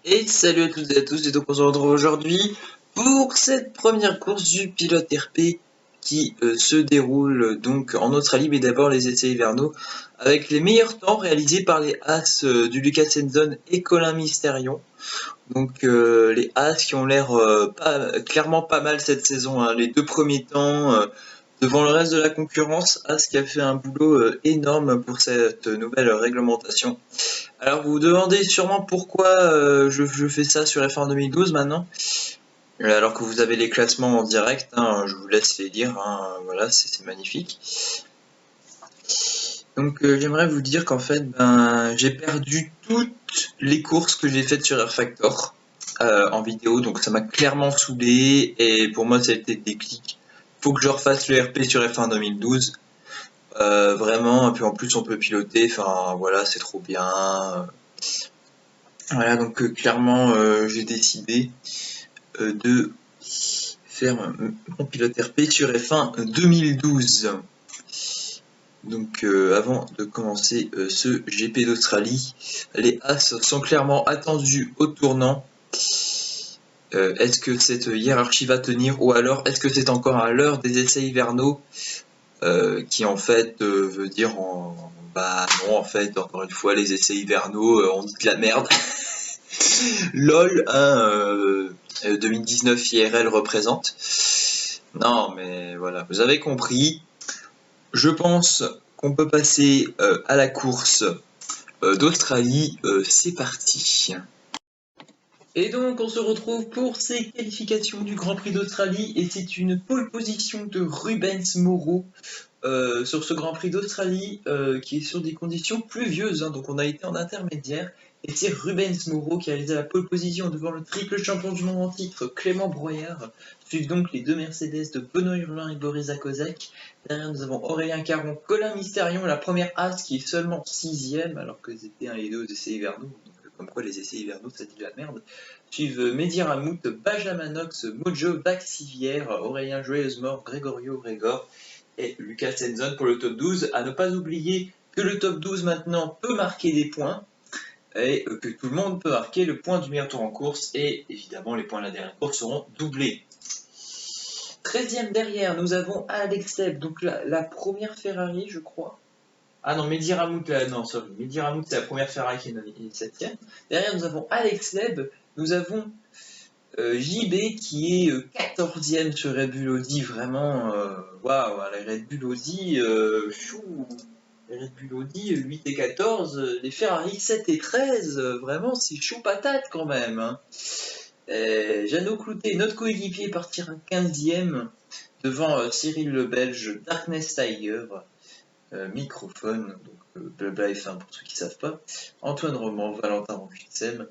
Et salut à toutes et à tous, et donc on se retrouve aujourd'hui pour cette première course du pilote RP qui se déroule donc en Australie, mais d'abord les essais hivernaux avec les meilleurs temps réalisés par les As du Lucas Senzon et Colin Mysterion. Donc les As qui ont l'air clairement pas mal cette saison, hein. Les deux premiers temps devant le reste de la concurrence, As qui a fait un boulot énorme pour cette nouvelle réglementation. Alors vous vous demandez sûrement pourquoi je fais ça sur F1 2012 maintenant, alors que vous avez les classements en direct, hein, je vous laisse les lire, hein, voilà, c'est magnifique. Donc j'aimerais vous dire qu'en fait j'ai perdu toutes les courses que j'ai faites sur R-Factor en vidéo, donc ça m'a clairement saoulé et pour moi ça a été le déclic. Faut que je refasse le RP sur F1 2012. Vraiment, et puis en plus on peut piloter, enfin voilà, c'est trop bien. Voilà, donc clairement j'ai décidé de faire mon pilote RP sur F1 2012. Donc avant de commencer ce GP d'Australie, les As sont clairement attendus au tournant. Est-ce que cette hiérarchie va tenir, ou alors est-ce que c'est encore à l'heure des essais hivernaux, qui en fait veut dire bah non, en fait encore une fois les essais hivernaux on dit de la merde. LOL, hein, 2019 IRL représente. Non mais voilà, vous avez compris. Je pense qu'on peut passer à la course d'Australie. C'est parti. Et donc on se retrouve pour ces qualifications du Grand Prix d'Australie, et c'est une pole position de Rubens Moreau sur ce Grand Prix d'Australie qui est sur des conditions pluvieuses, hein, donc on a été en intermédiaire, et c'est Rubens Moreau qui a réalisé la pole position devant le triple champion du monde en titre Clément Broyard. Suivent donc les deux Mercedes de Benoît Hurlin et Boris Zakozek. Derrière nous avons Aurélien Caron, Colin Mysterion, la première As qui est seulement 6ème alors que c'était un et deux aux essais hivernaux. Comme quoi les essais hivernaux ça dit de la merde. Suivent Mehdi Ramout, Benjamin Knox, Mojo Vaxivière, Aurélien Joyeuse-Mort, Grégorio Grégor et Lucas Senzon pour le top 12. À ne pas oublier que le top 12 maintenant peut marquer des points et que tout le monde peut marquer le point du meilleur tour en course, et évidemment les points de la dernière course seront doublés. 13ème derrière, nous avons Alex Leb, donc la première Ferrari je crois. Ah non, Mehdi Ramout, Mehdi Ramout c'est la première Ferrari qui est 7ème. Derrière nous avons Alex Leb, nous avons JB qui est 14ème sur Red Bull Audi, vraiment waouh, les Red Bull Audi, chou. Les Red Bull Audi 8 et 14, les Ferrari 7 et 13, vraiment c'est chaud patate quand même, hein. Jeannot Cloutet, notre coéquipier, partira 15ème devant Cyril le Belge, Darkness Tiger, microphone, donc blabla F1 pour ceux qui ne savent pas, Antoine Roman, Valentin Rochitsem,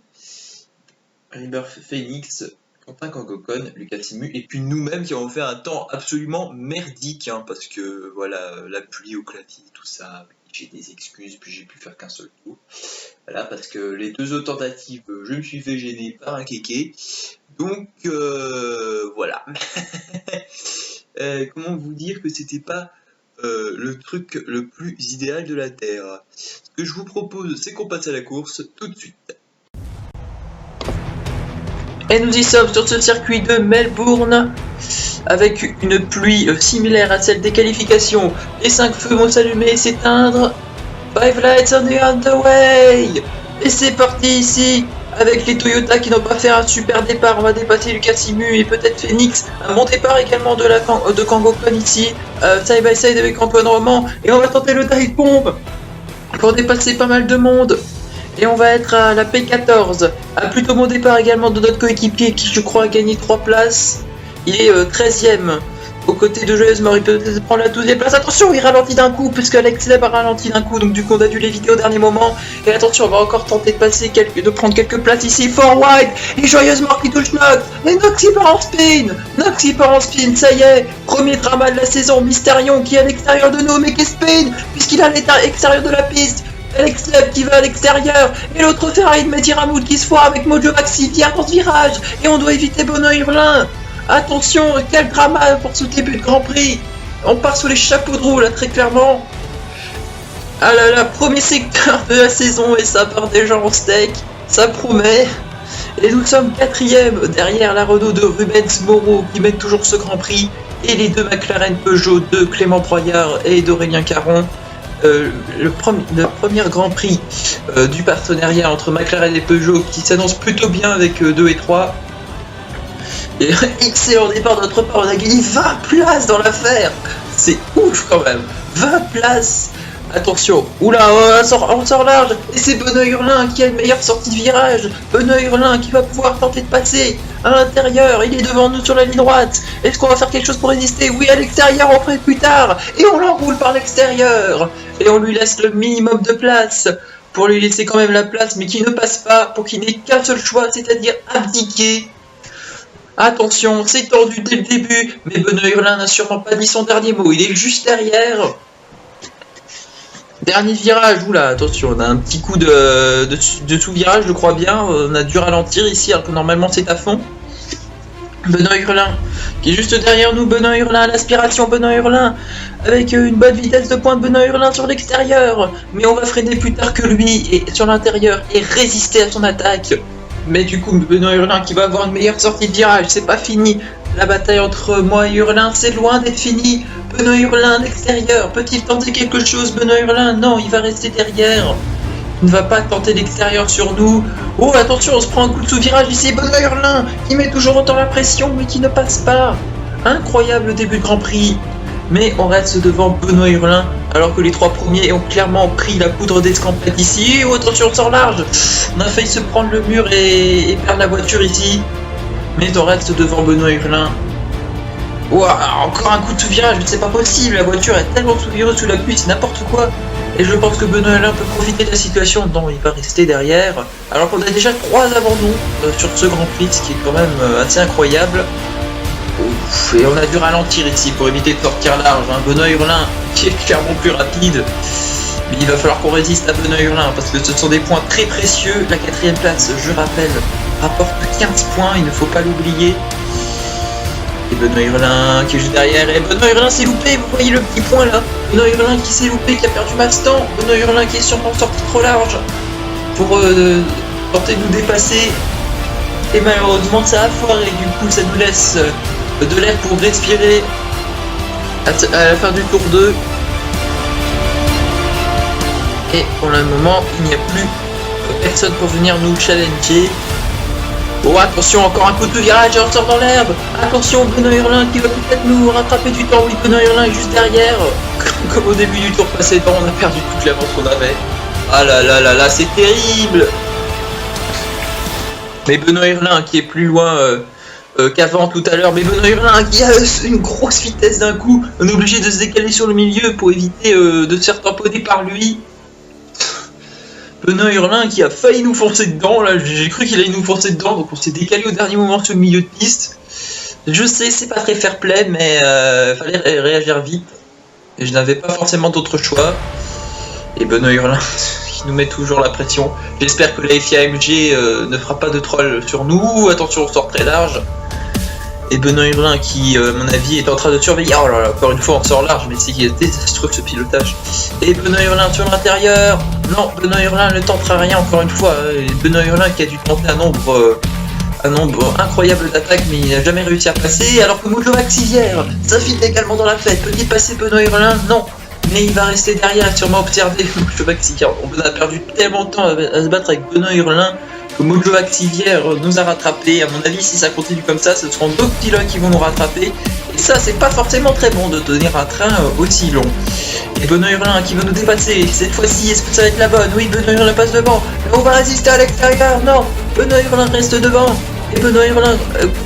Riber Phoenix, Quentin Kangokon, Lucas Simu, et puis nous-mêmes qui avons fait un temps absolument merdique, hein, parce que voilà, la pluie au clavier, tout ça, j'ai des excuses, puis j'ai pu faire qu'un seul tour. Voilà, parce que les deux autres tentatives, je me suis fait gêner par un kéké. Donc voilà. Comment vous dire que c'était pas le truc le plus idéal de la Terre. Ce que je vous propose, c'est qu'on passe à la course tout de suite. Et nous y sommes sur ce circuit de Melbourne, avec une pluie similaire à celle des qualifications. Les 5 feux vont s'allumer et s'éteindre. 5 lights on the way. Et c'est parti ici, avec les Toyota qui n'ont pas fait un super départ. On va dépasser Lucas Simu et peut-être Phoenix. Un bon départ également de Kangokon ici, side by side avec Antoine Roman. Et on va tenter le dive bomb pour dépasser pas mal de monde. Et on va être à la P14. Un plutôt bon départ également de notre coéquipier qui je crois a gagné 3 places. Il est 13ème. Aux côtés de Joyeuse-Mort, il peut peut-être prendre la 12e place. Attention, il ralentit d'un coup, puisque Alex Leb a ralenti d'un coup, donc du coup on a dû l'éviter au dernier moment. Et attention, on va encore tenter de passer de prendre quelques places ici. Forward, et Joyeuse-Mort qui touche Knox. Et Knox il part en spin. Knox il part en spin, ça y est. Premier drama de la saison, Mysterion qui est à l'extérieur de nous, mais qui spin, puisqu'il est à l'extérieur de la piste. Alex Leb qui va à l'extérieur, et l'autre Ferrari de Mehdi Ramout qui se foire avec Mojo Vaxivière dans ce virage, et on doit éviter Benoît Hurlin. Attention, quel drama pour ce début de Grand Prix. On part sous les chapeaux de roue là, très clairement. Ah là là, premier secteur de la saison et ça part déjà en steak, ça promet. Et nous sommes 4e derrière la Renault de Rubens Moreau qui mène toujours ce Grand Prix. Et les 2 McLaren Peugeot de Clément Broyard et d'Aurélien Caron. Le premier Grand Prix du partenariat entre McLaren et Peugeot qui s'annonce plutôt bien avec 2 et 3. Et excellent départ de notre part, on a gagné 20 places dans l'affaire. C'est ouf quand même. 20 places. Attention, oula, on sort large. Et c'est Benoît Hurlin qui a une meilleure sortie de virage. Benoît Hurlin qui va pouvoir tenter de passer à l'intérieur. Il est devant nous sur la ligne droite. Est-ce qu'on va faire quelque chose pour résister? Oui, à l'extérieur, on ferait plus tard. Et on l'enroule par l'extérieur. Et on lui laisse le minimum de place pour lui laisser quand même la place, mais qui ne passe pas, pour qu'il n'ait qu'un seul choix, c'est-à-dire abdiquer. Attention, c'est tendu dès le début, mais Benoît Hurlin n'a sûrement pas dit son dernier mot, il est juste derrière. Dernier virage, oula, attention, on a un petit coup de sous-virage, je crois bien, on a dû ralentir ici alors que normalement c'est à fond. Benoît Hurlin, qui est juste derrière nous, Benoît Hurlin à l'aspiration, Benoît Hurlin, avec une bonne vitesse de pointe, Benoît Hurlin sur l'extérieur, mais on va freiner plus tard que lui, et sur l'intérieur, et résister à son attaque. Mais du coup, Benoît Hurlin qui va avoir une meilleure sortie de virage, c'est pas fini. La bataille entre moi et Hurlin, c'est loin d'être fini. Benoît Hurlin à l'extérieur, peut-il tenter quelque chose? Benoît Hurlin, non, il va rester derrière. Il ne va pas tenter l'extérieur sur nous. Oh, attention, on se prend un coup de sous-virage ici. Benoît Hurlin qui met toujours autant la pression, mais qui ne passe pas. Incroyable début de Grand Prix. Mais on reste devant Benoît Hurlin, alors que les 3 premiers ont clairement pris la poudre d'escampette ici. Oh, attention, on sort large. On a failli se prendre le mur et perdre la voiture ici. Mais on reste devant Benoît Hurlin. Wow, encore un coup de sous-virage, c'est pas possible. La voiture est tellement sous-vireuse sous la pluie, c'est n'importe quoi. Et je pense que Benoît Hurlin peut profiter de la situation. Non, il va rester derrière. Alors qu'on a déjà 3 abandons sur ce Grand Prix, ce qui est quand même assez incroyable. Ouf, et on a dû ralentir ici pour éviter de sortir large. Hein. Benoît Hurlin qui est clairement plus rapide. Mais il va falloir qu'on résiste à Benoît Hurlin parce que ce sont des points très précieux. La 4e place, je rappelle, rapporte 15 points, il ne faut pas l'oublier. Et Benoît Hurlin qui est juste derrière. Et Benoît Hurlin s'est loupé, vous voyez le petit point là. Benoît Hurlin qui s'est loupé, qui a perdu masse temps. Benoît Hurlin qui est sûrement sorti trop large pour tenter de nous dépasser. Et malheureusement ça a foiré, du coup ça nous laisse de l'air pour respirer à la fin du tour 2. Et pour le moment il n'y a plus personne pour venir nous challenger. Oh, attention, encore un coup de virage et on sort dans l'herbe. Attention, Benoît Hurlin qui va peut-être nous rattraper du temps. Oui, Benoît Hurlin est juste derrière. Comme au début du tour précédent, on a perdu toute l'avance qu'on avait. Ah là là là là, c'est terrible. Mais Benoît Hurlin qui est plus loin qu'avant tout à l'heure. Mais Benoît Hurlin qui a une grosse vitesse d'un coup. On est obligé de se décaler sur le milieu pour éviter de se faire tamponner par lui. Benoît Hurlin qui a failli nous foncer dedans, là j'ai cru qu'il allait nous foncer dedans, donc on s'est décalé au dernier moment sur le milieu de piste. Je sais, c'est pas très fair play, mais fallait réagir vite. Et je n'avais pas forcément d'autre choix. Et Benoît Hurlin qui nous met toujours la pression. J'espère que la FIA AMG ne fera pas de troll sur nous. Attention, on sort très large. Et Benoît Hurlin qui, à mon avis, est en train de surveiller. Oh là là, encore une fois, on sort large, mais c'est désastreux ce pilotage. Et Benoît Hurlin sur l'intérieur. Non, Benoît Hurlin ne tentera rien encore une fois. Et Benoît Hurlin qui a dû tenter un nombre incroyable d'attaques, mais il n'a jamais réussi à passer. Alors que Mojo Axivière s'infiltre également dans la fête. Peut-il passer Benoît Hurlin? Non. Mais il va rester derrière et sûrement observer Mojo Axivière. On a perdu tellement de temps à se battre avec Benoît Hurlin que Mojo Axivière nous a rattrapé. À mon avis, si ça continue comme ça, ce seront d'autres pilotes qui vont nous rattraper. Et ça, c'est pas forcément très bon de tenir un train aussi long. Et Benoît Hurlin qui va nous dépasser. Cette fois-ci, est-ce que ça va être la bonne? Oui, Benoît Hurlin passe devant. Mais on va résister à l'extérieur. Non, Benoît Hurlin reste devant. Et Benoît Hurlin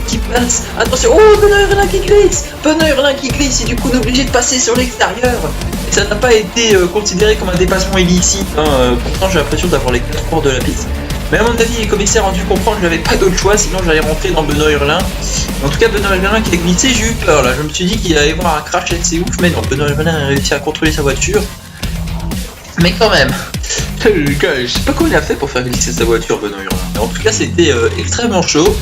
qui passe. Attention, oh, Benoît Hurlin qui glisse. Benoît Hurlin qui glisse et du coup on est obligé de passer sur l'extérieur. Et ça n'a pas été considéré comme un dépassement illicite. Hein. Pourtant, j'ai l'impression d'avoir les 4 cours de la piste. Mais à mon avis, les commissaires ont dû comprendre que j'avais pas d'autre choix, sinon j'allais rentrer dans Benoît Hurlin. En tout cas, Benoît Hurlin qui a glissé, j'ai eu peur là. Je me suis dit qu'il allait y avoir un crash assez ouf, mais non, Benoît Hurlin a réussi à contrôler sa voiture. Mais quand même, je sais pas comment il a fait pour faire glisser sa voiture, Benoît Hurlin. Mais en tout cas, c'était extrêmement chaud.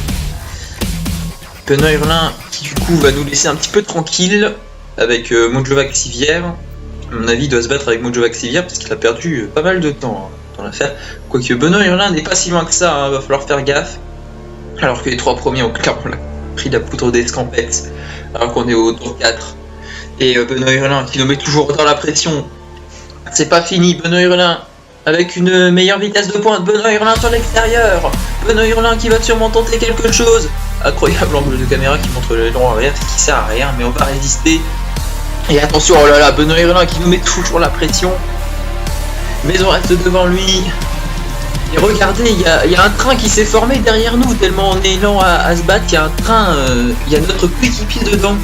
Benoît Hurlin qui du coup va nous laisser un petit peu tranquille avec Mojo Axivière. À mon avis, il doit se battre avec Mojo Axivière parce qu'il a perdu pas mal de temps. Dans l'affaire. Quoique Benoît Hurlin n'est pas si loin que ça, va falloir faire gaffe. Alors que les 3 premiers ont clairement pris la poudre d'escampette, alors qu'on est au tour 4. Et Benoît Hurlin qui nous met toujours dans la pression. C'est pas fini, Benoît Hurlin avec une meilleure vitesse de pointe. Benoît Hurlin sur l'extérieur. Benoît Hurlin qui va sûrement tenter quelque chose. Incroyable angle de caméra qui montre le long arrière, ce qui sert à rien, mais on va résister. Et attention, oh là là, Benoît Hurlin qui nous met toujours la pression. Mais on reste devant lui. Et regardez, il y a un train qui s'est formé derrière nous, tellement on est lent à se battre. Il y a un train, il y a notre coéquipier dedans.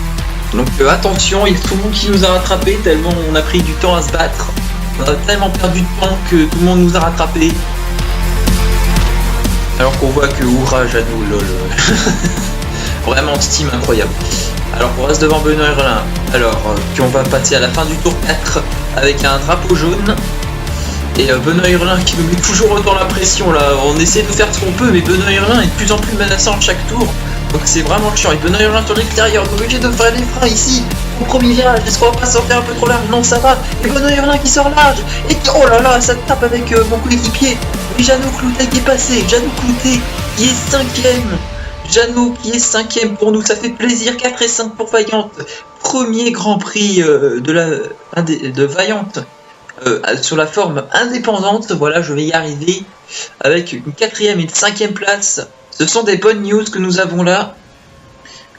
Donc attention, il y a tout le monde qui nous a rattrapés, tellement on a pris du temps à se battre. On a tellement perdu de temps que tout le monde nous a rattrapés. Alors qu'on voit que Ourage à nous, lol. Vraiment Steam incroyable. Alors on reste devant Benoît Hurlin. Alors puis on va passer à la fin du tour 4 avec un drapeau jaune. Et Benoît Hurlin qui nous met toujours dans la pression là. On essaie de faire ce qu'on peut, mais Benoît Hurlin est de plus en plus menaçant chaque tour. Donc c'est vraiment chiant. Et Benoît Hurlin sur l'extérieur, on est obligé de faire les freins ici. Au premier virage, est-ce qu'on va pas sortir un peu trop large? Non, ça va. Et Benoît Hurlin qui sort large. Et oh là là, ça tape avec mon coéquipier. Et Jeannot Cloutet qui est passé. Jeannot Cloutet qui est 5ème. Jeannot qui est 5ème pour nous, ça fait plaisir. 4 et 5 pour Vaillante. Premier Grand Prix de Vaillante sur la forme indépendante. Voilà, je vais y arriver avec une 4ème et une 5ème place. Ce sont des bonnes news que nous avons là.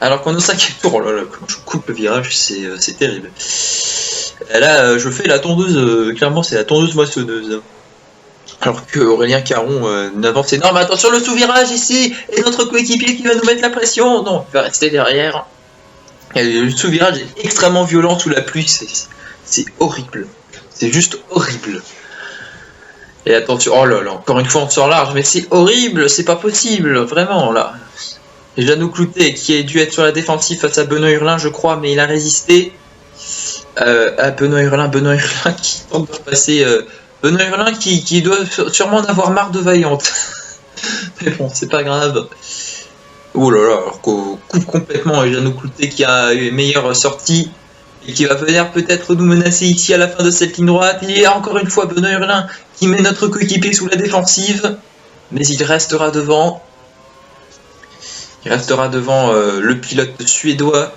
Alors qu'on est au 5ème tour, oh là là, quand je coupe le virage, c'est terrible. Et là, je fais la tondeuse, clairement c'est la tondeuse moissonneuse. Alors que Aurélien Caron n'avance énorme. Attention le sous-virage ici. Et notre coéquipier qui va nous mettre la pression. Non, il va rester derrière. Et le sous-virage est extrêmement violent sous la pluie. C'est horrible. C'est juste horrible. Et attention, oh là là, encore une fois on sort large, mais c'est horrible, c'est pas possible, vraiment là. Et Jeannot Cloutet qui a dû être sur la défensive face à Benoît Hurlin, je crois, mais il a résisté. À Benoît Hurlin qui tente de repasser. Benoît Hurlin qui doit sûrement en avoir marre de Vaillante. Mais bon, c'est pas grave. Oh là là, alors qu'on coupe complètement et Jeannot Cloutet qui a une meilleure sortie. Et qui va venir peut-être nous menacer ici à la fin de cette ligne droite. Il y a encore une fois Benoît Hurlin qui met notre coéquipier sous la défensive. Mais il restera devant. Il restera devant le pilote suédois.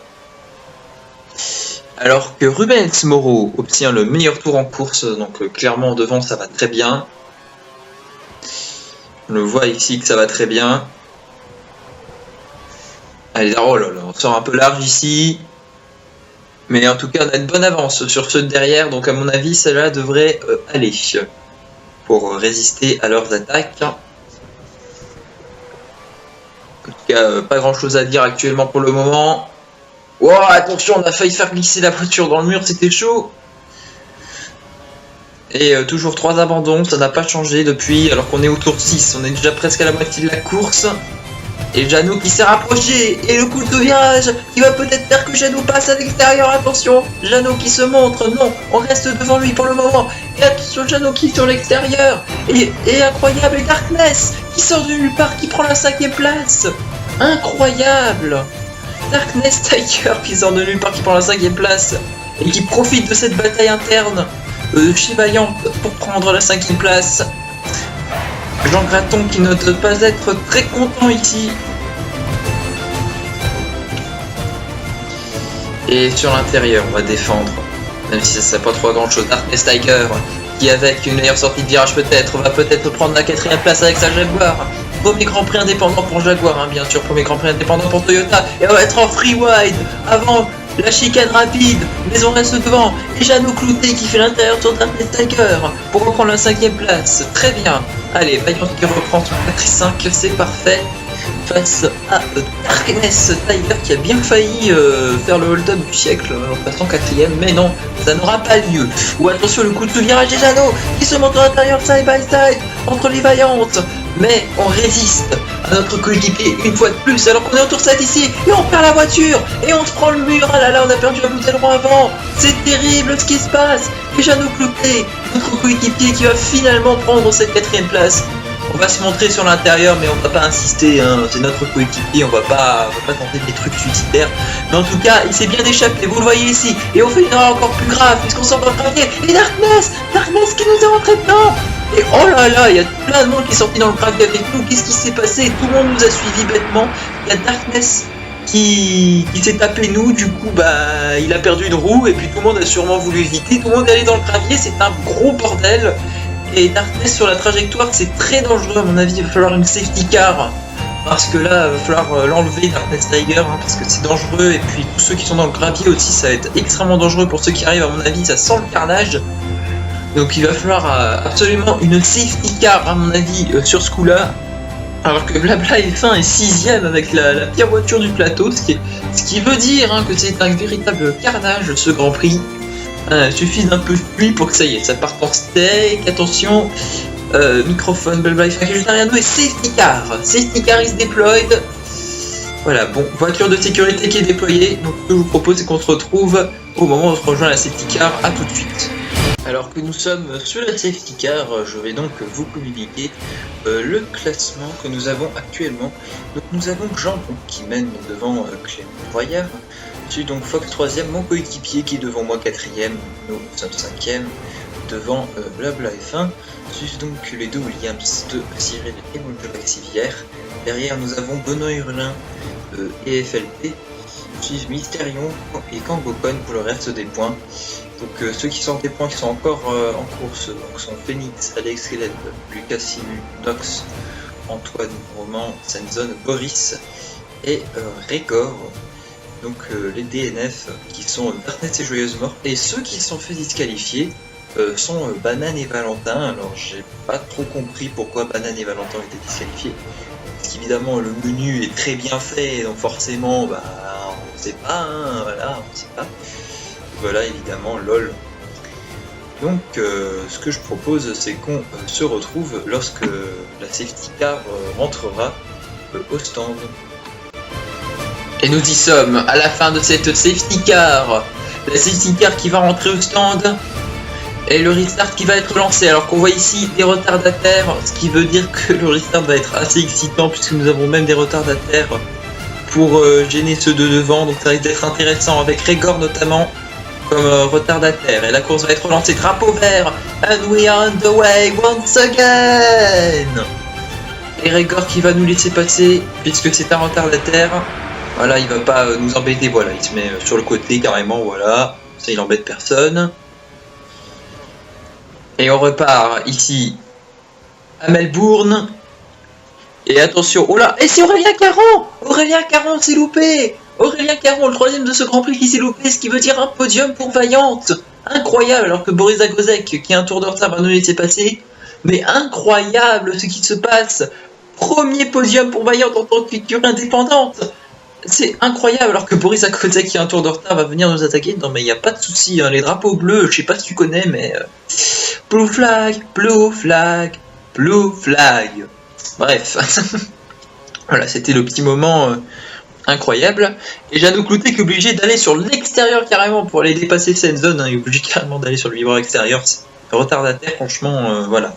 Alors que Rubens Moreau obtient le meilleur tour en course. Donc clairement devant ça va très bien. On le voit ici que ça va très bien. Allez, oh là là, on sort un peu large ici. Mais en tout cas, on a une bonne avance sur ceux de derrière, donc à mon avis, celle-là devrait aller pour résister à leurs attaques. En tout cas, pas grand-chose à dire actuellement pour le moment. Oh, attention, on a failli faire glisser la voiture dans le mur, c'était chaud. Et toujours 3 abandons, ça n'a pas changé depuis, alors qu'on est au tour 6. On est déjà presque à la moitié de la course. Et Jeannot qui s'est rapproché. Et le coup de virage qui va peut-être faire que Jeannot passe à l'extérieur. Attention, Jeannot qui se montre. Non, on reste devant lui pour le moment. Et attention, Jeannot qui est sur l'extérieur. Et incroyable, et Darkness qui sort de nulle part, qui prend la 5ème place. Incroyable. Darkness Tiger qui sort de nulle part, qui prend la 5ème place. Et qui profite de cette bataille interne chez Vaillante pour prendre la 5ème place. Jean Graton qui ne doit pas être très content ici. Et sur l'intérieur, on va défendre. Même si ça ne pas trop grand chose. Darkness Tiger, qui avec une meilleure sortie de virage peut-être, va peut-être prendre la 4ème place avec sa Jaguar. Premier Grand Prix indépendant pour Jaguar, hein, bien sûr. Premier Grand Prix indépendant pour Toyota. Et on va être en free wide avant la chicane rapide. Mais on reste devant. Et Jeannot Cloutet qui fait l'intérieur sur Darkness Tiger pour reprendre la 5ème place. Très bien. Allez, Vaillante qui reprend son 4 et 5, c'est parfait. Face à Darkness Tiger qui a bien failli faire le hold-up du siècle en passant 4ème, mais non, ça n'aura pas lieu. Ou attention, le coup de virage des Jeannot qui se montre à l'intérieur side by side entre les Vaillantes. Mais on résiste à notre coéquipier une fois de plus, alors qu'on est au tour 7 ici, et on perd la voiture, et on se prend le mur. Ah là là, on a perdu la bouteille droit avant. C'est terrible ce qui se passe. Et Jeannot Cloutet, notre coéquipier qui va finalement prendre cette 4ème place. On va se montrer sur l'intérieur, mais on va pas insister, hein. C'est notre coéquipier, on va pas tenter des trucs suicidaires. Mais en tout cas, il s'est bien échappé, vous le voyez ici. Et on fait une erreur encore plus grave, puisqu'on s'en va premier. Et Darkness qui nous est rentré dedans. Et oh là là, il y a plein de monde qui est sorti dans le gravier avec nous. Qu'est-ce qui s'est passé? Tout le monde nous a suivis bêtement. Il y a Darkness qui s'est tapé nous. Du coup, bah, il a perdu une roue. Et puis tout le monde a sûrement voulu éviter. Tout le monde est allé dans le gravier. C'est un gros bordel. Et Darkness sur la trajectoire, c'est très dangereux. À mon avis, il va falloir une safety car. Parce que là, il va falloir l'enlever, Darkness Tiger, hein, parce que c'est dangereux. Et puis tous ceux qui sont dans le gravier aussi, ça va être extrêmement dangereux pour ceux qui arrivent. À mon avis, ça sent le carnage. Donc il va falloir absolument une safety car à mon avis sur ce coup-là. Alors que Blabla F1 est 6ème avec la pire voiture du plateau, ce qui veut dire hein, que c'est un véritable carnage ce Grand Prix. Il suffit d'un peu de pluie pour que ça y est, ça parte en steak. Attention, microphone, Blabla F1, Végétariano et safety car. Safety car is deployed. Voilà, bon, voiture de sécurité qui est déployée. Donc ce que je vous propose c'est qu'on se retrouve au moment où on se rejoint la safety car. À tout de suite. Alors que nous sommes sur la safety car, je vais donc vous communiquer le classement que nous avons actuellement. Donc nous avons Jean qui mène devant Clément Royard, suivi donc Fox 3ème, mon coéquipier qui est devant moi 4ème, nous sommes 5ème, devant Blabla F1, suivent donc les deux Williams de Cyril et Montjobac Civière. Derrière nous avons Benoît Hurlin et FLP, suivent Mysterion et Kangokon pour le reste des points. Donc ceux qui sortent des points qui sont encore en course donc sont Phoenix, Alex Caleb, Lucas Simu, Dox, Antoine, Roman, Senzon, Boris et Régor. Donc les DNF qui sont Darkness et Joyeuse Mort. Et ceux qui se sont fait disqualifier sont Banane et Valentin. Alors j'ai pas trop compris pourquoi Banane et Valentin étaient disqualifiés. Parce qu'évidemment le menu est très bien fait, donc forcément bah on sait pas, hein, voilà, on sait pas. Voilà, évidemment, lol. Donc, ce que je propose, c'est qu'on se retrouve lorsque la safety car rentrera au stand. Et nous y sommes, à la fin de cette safety car. La safety car qui va rentrer au stand. Et le restart qui va être lancé. Alors qu'on voit ici des retardataires, ce qui veut dire que le restart va être assez excitant, puisque nous avons même des retardataires pour gêner ceux de devant. Donc ça risque d'être intéressant, avec Régor notamment comme retardataire. Et la course va être relancée, drapeau vert, and we are on the way once again. Et Régor qui va nous laisser passer puisque c'est un retardataire. Voilà, il va pas nous embêter, voilà, il se met sur le côté carrément, voilà, ça il embête personne. Et on repart ici à Melbourne. Et attention, oh là, et c'est Aurélien Caron. Aurélien Caron s'est loupé. Aurélien Caron, le troisième de ce Grand Prix qui s'est loupé, ce qui veut dire un podium pour Vaillante. Incroyable, alors que Boris Zagozek, qui a un tour de retard, va nous laisser passer. Mais incroyable ce qui se passe. Premier podium pour Vaillante en tant qu'écurie indépendante. C'est incroyable, alors que Boris Zagozek, qui a un tour de retard, va venir nous attaquer. Non mais il n'y a pas de souci, hein. Les drapeaux bleus, je sais pas si tu connais, mais... Blue flag, blue flag, blue flag. Bref. Voilà, c'était le petit moment... incroyable. Et Jeannot Cloutet qui est obligé d'aller sur l'extérieur carrément pour aller dépasser Senzon, hein. Il est obligé carrément d'aller sur le livreur extérieur. C'est retardataire, franchement, voilà.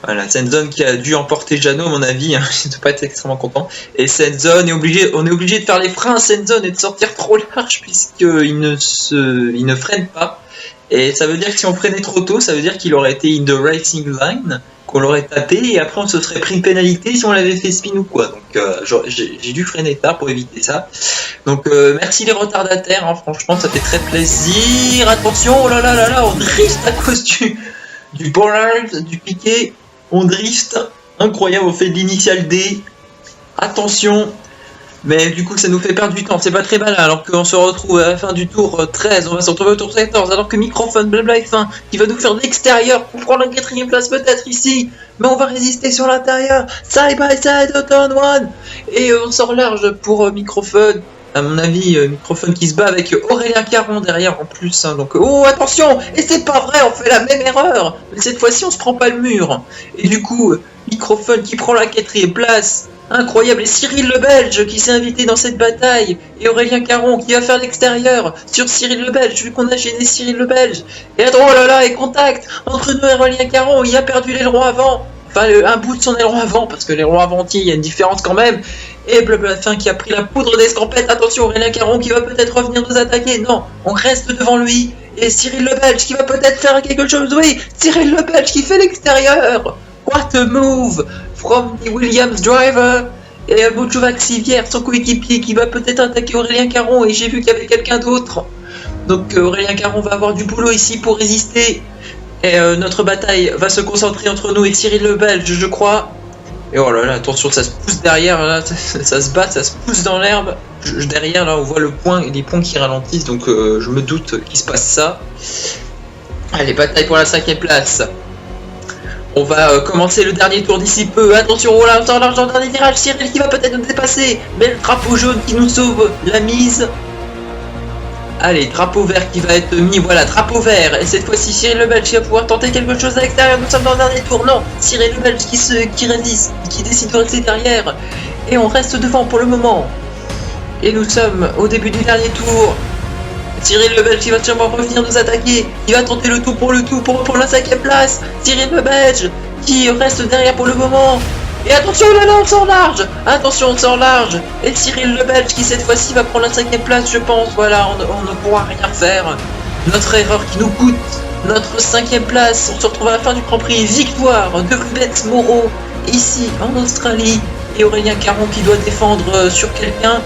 Voilà, Senzon qui a dû emporter Jeannot, à mon avis, hein. Il ne doit pas être extrêmement content. Et Senzon est obligé, on est obligé de faire les freins à Senzon et de sortir trop large puisqu'il ne freine pas. Et ça veut dire que si on freinait trop tôt, ça veut dire qu'il aurait été in the racing line, qu'on l'aurait tapé et après on se serait pris une pénalité si on l'avait fait spin ou quoi. Donc j'ai dû freiner tard pour éviter ça. Donc merci les retardataires, hein, franchement ça fait très plaisir. Attention, oh là là là là, on drift à cause du Bollard, du piqué. On drift, incroyable, on fait de l'initial D. Attention. Mais du coup ça nous fait perdre du temps, c'est pas très mal alors qu'on se retrouve à la fin du tour 13, on va se retrouver au tour 14 alors que Microphone Blabla F1 qui va nous faire de l'extérieur pour prendre la 4ème place peut-être ici, mais on va résister sur l'intérieur, side by side au turn 1 et on sort large pour Microphone. À mon avis, Microphone qui se bat avec Aurélien Caron derrière en plus, hein, donc oh attention, et c'est pas vrai, on fait la même erreur, mais cette fois-ci on se prend pas le mur, et du coup Microphone qui prend la 4ème place. Incroyable, et Cyril le Belge qui s'est invité dans cette bataille, et Aurélien Caron qui va faire l'extérieur sur Cyril le Belge, vu qu'on a gêné Cyril le Belge. Et oh là là, et contact entre nous et Aurélien Caron, il a perdu l'aileron avant, enfin un bout de son aileron avant, parce que l'aileron avantier, il y a une différence quand même. Et Blabla F1 qui a pris la poudre d'escampette, attention Aurélien Caron qui va peut-être revenir nous attaquer, non, on reste devant lui, Et Cyril Le Belge qui va peut-être faire quelque chose, oui, Cyril Le Belge qui fait l'extérieur. What a move from the Williams driver. Et Mojovac Sivière, son coéquipier, qui va peut-être attaquer Aurélien Caron. Et j'ai vu qu'il y avait quelqu'un d'autre. Donc Aurélien Caron va avoir du boulot ici pour résister. Et notre bataille va se concentrer entre nous et Cyril Le Belge, je crois. Et oh là là, attention, ça se pousse derrière, là, ça se bat, ça se pousse dans l'herbe. Derrière, là, on voit le point, les points qui ralentissent, donc je me doute qu'il se passe ça. Allez, bataille pour la 5ème place. On va commencer le dernier tour d'ici peu. Attention, oh là, on large dans le dernier virage. Cyril qui va peut-être nous dépasser. Mais le drapeau jaune qui nous sauve la mise. Allez, drapeau vert qui va être mis, voilà, drapeau vert. Et cette fois-ci, Cyril Le Belge qui va pouvoir tenter quelque chose à l'extérieur. Nous sommes dans le dernier tour. Non, Cyril Le Belge qui résiste, qui décide de rester derrière. Et on reste devant pour le moment. Et nous sommes au début du dernier tour. Cyril Le Belge qui va sûrement revenir nous attaquer. Il va tenter le tout pour la 5ème place. Cyril Le Belge qui reste derrière pour le moment. Et attention, là, on sort large. Attention, on sort large. Et Cyril Le Belge qui cette fois-ci va prendre la 5ème place, je pense. Voilà, on ne pourra rien faire. Notre erreur qui nous coûte notre 5ème place. On se retrouve à la fin du Grand Prix. Victoire de Rubens Moreau ici en Australie. Et Aurélien Caron qui doit défendre sur quelqu'un.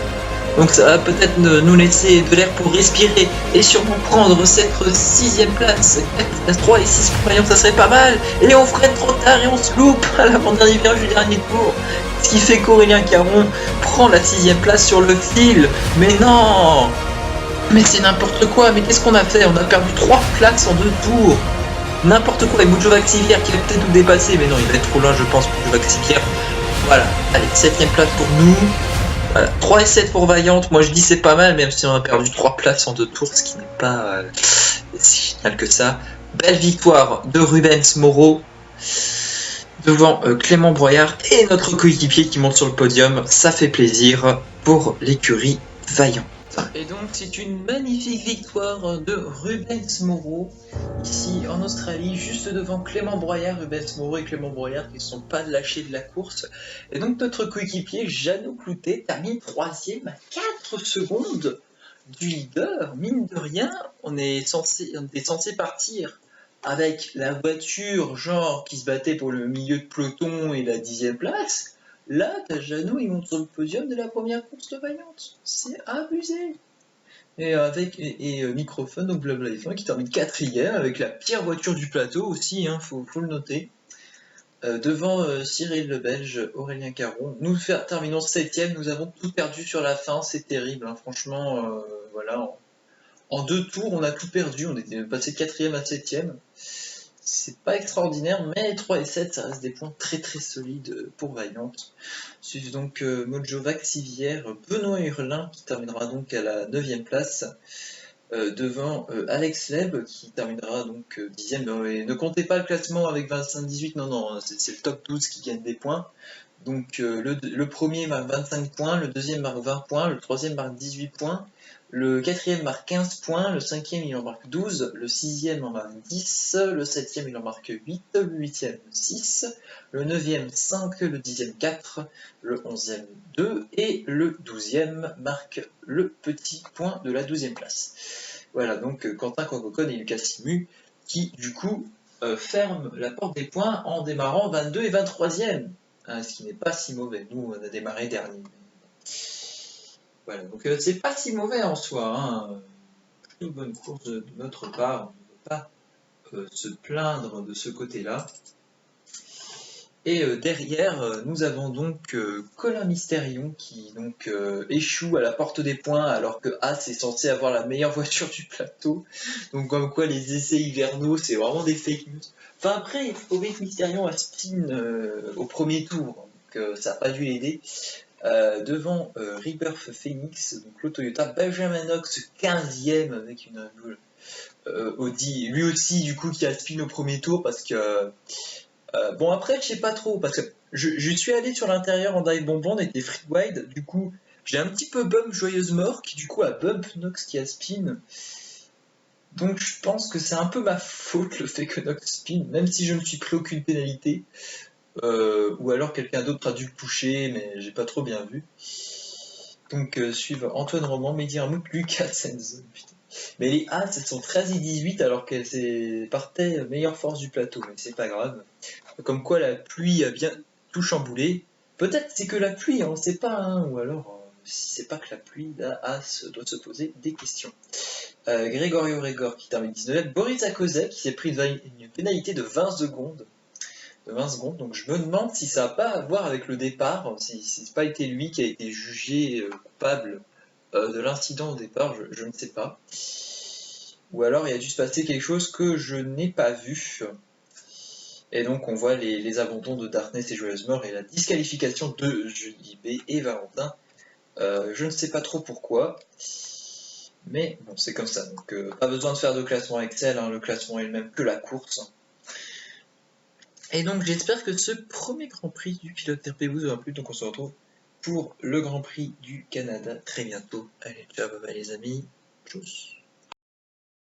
Donc ça va peut-être nous laisser de l'air pour respirer et sûrement prendre cette 6ème place. 3 et 6 pour Vaillant, ça serait pas mal. Et on freine trop tard et on se loupe à l'avant-dernier virage du dernier tour. Ce qui fait qu'Aurélien Caron prend la 6ème place sur le fil. Mais non! Mais c'est n'importe quoi, mais qu'est-ce qu'on a fait? On a perdu 3 places en 2 tours. N'importe quoi, et Mojovac Sivière qui va peut-être nous dépasser, mais non, il va être trop loin je pense, Mojovac Sivière. Voilà, allez, 7ème place pour nous. Voilà, 3 et 7 pour Vaillante, moi je dis c'est pas mal, même si on a perdu 3 places en 2 tours, ce qui n'est pas si génial que ça. Belle victoire de Rubens Moreau devant Clément Broyard et notre coéquipier qui monte sur le podium, ça fait plaisir pour l'écurie Vaillant. Et donc c'est une magnifique victoire de Rubens Moreau ici en Australie, juste devant Clément Broyard. Rubens Moreau et Clément Broyard qui ne sont pas lâchés de la course. Et donc notre coéquipier Jeannot Cloutet termine 3ème à 4 secondes du leader. Mine de rien, on est censé partir avec la voiture genre qui se battait pour le milieu de peloton et la 10ème place. Là, t'as Jeannot, il monte sur le podium de la première course de Vaillante. C'est abusé. Et avec Microphone, donc Blabla F1, qui termine 4ème avec la pire voiture du plateau aussi, hein, faut le noter. Devant Cyril Le Belge, Aurélien Caron. Nous terminons 7ème, nous avons tout perdu sur la fin, c'est terrible. Hein. Franchement, voilà, en 2 tours, on a tout perdu. On était passé 4ème à 7ème. C'est pas extraordinaire, mais 3 et 7, ça reste des points très très solides pour Vaillante. Suivent donc Mojovac Sivière, Benoît Hurlin qui terminera donc à la 9ème place, devant Alex Leb qui terminera donc 10ème. Ne comptez pas le classement avec 25-18, non, c'est le top 12 qui gagne des points. Donc le premier marque 25 points, le deuxième marque 20 points, le troisième marque 18 points. Le 4ème marque 15 points, le 5ème il en marque 12, le 6ème en marque 10, le 7ème il en marque 8, le 8ème 6, le 9ème 5, le 10ème 4, le 11ème 2 et le 12ème marque le petit point de la 12ème place. Voilà, donc Quentin Cococone et Lucas Simu qui du coup ferment la porte des points en démarrant 22 et 23ème, hein, ce qui n'est pas si mauvais. Nous on a démarré dernier. Voilà, donc c'est pas si mauvais en soi, hein. Plutôt bonne course de notre part, on ne peut pas se plaindre de ce côté-là. Et derrière, nous avons donc Colin Mystérion qui donc échoue à la porte des points alors que As est censé avoir la meilleure voiture du plateau. Donc comme quoi les essais hivernaux, c'est vraiment des fake news. Enfin après, il faut trouver que Mystérion a spin au premier tour, donc ça n'a pas dû l'aider. Devant Rebirth Phoenix, donc le Toyota, Benjamin Knox 15ème avec une Audi, lui aussi du coup qui a spin au premier tour parce que bon après je sais pas trop parce que je suis allé sur l'intérieur en dive bonbon, on était free wide, du coup j'ai un petit peu bump Joyeuse Mort qui du coup a bump Knox qui a spin. Donc je pense que c'est un peu ma faute le fait que Knox spin, même si je ne suis pris aucune pénalité. Ou alors quelqu'un d'autre a dû le toucher, mais j'ai pas trop bien vu. Donc suivent Antoine Roman, Mehdi Armout, Lucas Senz. Mais les As, elles sont 13 et 18 alors qu'elles partaient meilleure force du plateau. Mais c'est pas grave. Comme quoi la pluie a bien tout chamboulé. Peut-être c'est que la pluie, on ne sait pas. Hein, ou alors, si c'est pas que la pluie, là, As doit se poser des questions. Grégorio Régor qui termine 19ème. Boris Akozek qui s'est pris une pénalité de 20 secondes. Donc je me demande si ça n'a pas à voir avec le départ, si c'est pas été lui qui a été jugé coupable de l'incident au départ, je ne sais pas. Ou alors il a dû se passer quelque chose que je n'ai pas vu. Et donc on voit les abandons de Darkness et Joyeuse Mort et la disqualification de JB et Valentin. Je ne sais pas trop pourquoi. Mais bon, c'est comme ça. Donc pas besoin de faire de classement Excel, hein, le classement est le même que la course. Et donc j'espère que ce premier Grand Prix du pilote RP vous aura plu. Donc on se retrouve pour le Grand Prix du Canada très bientôt. Allez, ciao, bye bye les amis. Tchuss.